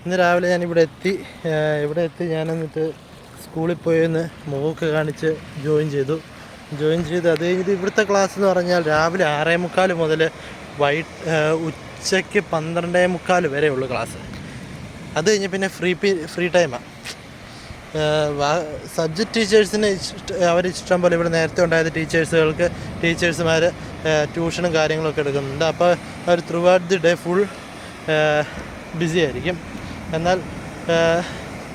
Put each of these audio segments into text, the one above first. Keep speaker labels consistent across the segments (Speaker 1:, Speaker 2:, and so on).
Speaker 1: ഇന്ന് രാവിലെ ഞാനിവിടെ എത്തി ഞാൻ എന്നിട്ട് സ്കൂളിൽ പോയെന്ന് മുഖമൊക്കെ കാണിച്ച് ജോയിൻ ചെയ്ത് അത് കഴിഞ്ഞിട്ട് ഇവിടുത്തെ ക്ലാസ് എന്ന് പറഞ്ഞാൽ രാവിലെ 6:45 മുതൽ ഉച്ചയ്ക്ക് 12:45 വരെയുള്ള ക്ലാസ്. അത് കഴിഞ്ഞ് പിന്നെ ഫ്രീ ടൈമാണ്. സബ്ജക്റ്റ് ടീച്ചേഴ്സിന് അവരിഷ്ടം പോലെ ഇവിടെ നേരത്തെ ഉണ്ടായത് ടീച്ചേഴ്സുമാർ ട്യൂഷനും കാര്യങ്ങളൊക്കെ എടുക്കുന്നുണ്ട്. അപ്പോൾ അവർ throughout the day full busy ആയിരിക്കും. എന്നാൽ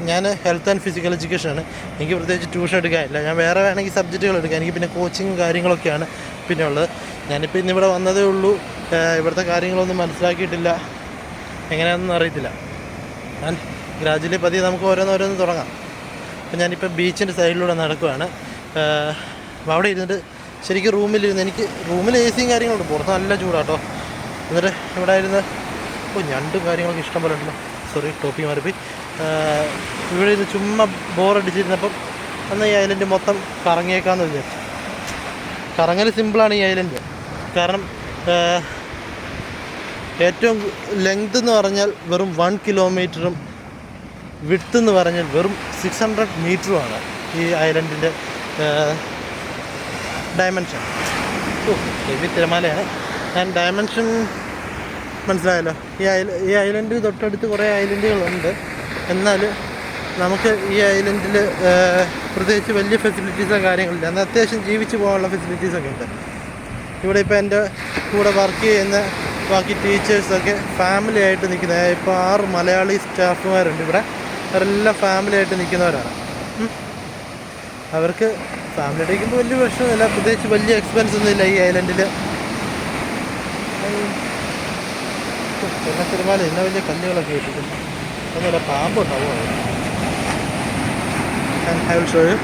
Speaker 1: ഞാൻ ഹെൽത്ത് ആൻഡ് ഫിസിക്കൽ എഡ്യൂക്കേഷനാണ്. എനിക്ക് പ്രത്യേകിച്ച് ട്യൂഷൻ എടുക്കാനില്ല. ഞാൻ വേറെ വേണമെങ്കിൽ സബ്ജക്റ്റുകൾ എടുക്കാം. എനിക്ക് പിന്നെ കോച്ചിങ്ങും കാര്യങ്ങളൊക്കെയാണ് പിന്നെ ഉള്ളത്. ഞാനിപ്പോൾ ഇന്നിവിടെ വന്നതേ ഉള്ളൂ. ഇവിടുത്തെ കാര്യങ്ങളൊന്നും മനസ്സിലാക്കിയിട്ടില്ല, എങ്ങനെയാണെന്നൊന്നും അറിയത്തില്ല. ഞാൻ ഗ്രാജുവലി പതിയെ നമുക്ക് ഓരോന്ന് തുടങ്ങാം. അപ്പം ഞാനിപ്പോൾ ബീച്ചിൻ്റെ സൈഡിലൂടെ നടക്കുകയാണ്. അവിടെ ഇരുന്നിട്ട് ശരിക്കും റൂമിൽ എ സിയും കാര്യങ്ങളുണ്ട്, പുറത്ത് നല്ല ചൂടാട്ടോ. എന്നിട്ട് ഇവിടെ ഇരുന്ന് ഞണ്ടും കാര്യങ്ങളൊക്കെ ഇഷ്ടം പോലെ ഉണ്ടല്ലോ. സോറി, ടോപ്പിക്ക് മാറിപ്പോയി. ഇവിടെ ഇരുന്ന് ചുമ്മാ ബോറടിച്ചിരുന്നപ്പം അന്ന് ഈ ഐലൻഡ് മൊത്തം കറങ്ങിയേക്കാമെന്ന് വിചാരിച്ചു. കറങ്ങൽ സിമ്പിളാണ് ഈ ഐലൻഡ്. കാരണം ഏറ്റവും ലെങ്ത് എന്ന് പറഞ്ഞാൽ വെറും 1 കിലോമീറ്ററും വിഡ്ത്ത് എന്ന് പറഞ്ഞാൽ വെറും 600 മീറ്ററുമാണ് ഈ ഐലൻഡിൻ്റെ ഡയമെൻഷൻ. ഹെവി തിരമാലയാണ്. ഞാൻ ഡയമെൻഷൻ മനസ്സിലായല്ലോ. ഈ ഐലൻഡ് തൊട്ടടുത്ത് കുറേ ഐലൻഡുകളുണ്ട്. എന്നാൽ നമുക്ക് ഈ ഐലൻഡിൽ പ്രത്യേകിച്ച് വലിയ ഫെസിലിറ്റീസോ കാര്യങ്ങളില്ല. എന്നാൽ അത്യാവശ്യം ജീവിച്ച് പോകാനുള്ള ഫെസിലിറ്റീസൊക്കെ ഉണ്ട്. ഇവിടെ ഇപ്പോൾ എൻ്റെ കൂടെ വർക്ക് ചെയ്യുന്ന ബാക്കി ടീച്ചേഴ്സൊക്കെ ഫാമിലി ആയിട്ട് നിൽക്കുന്ന, ഇപ്പോൾ 6 മലയാളി സ്റ്റാഫുമാരുണ്ട് ഇവിടെ. അവരെല്ലാം ഫാമിലി ആയിട്ട് നിൽക്കുന്നവരാണ്. അവർക്ക് ഫാമിലി അടിക്കുമ്പോൾ വലിയ പ്രശ്നമൊന്നുമില്ല. പ്രത്യേകിച്ച് വലിയ എക്സ്പെൻസ് ഒന്നുമില്ല ഈ ഐലൻഡിൽ. തിരുമാല ഇന്ന വലിയ കല്ലുകളൊക്കെ ഇട്ടിട്ടുണ്ട്. ഒന്നുമില്ല, പാമ്പുണ്ടാവും. I will show U.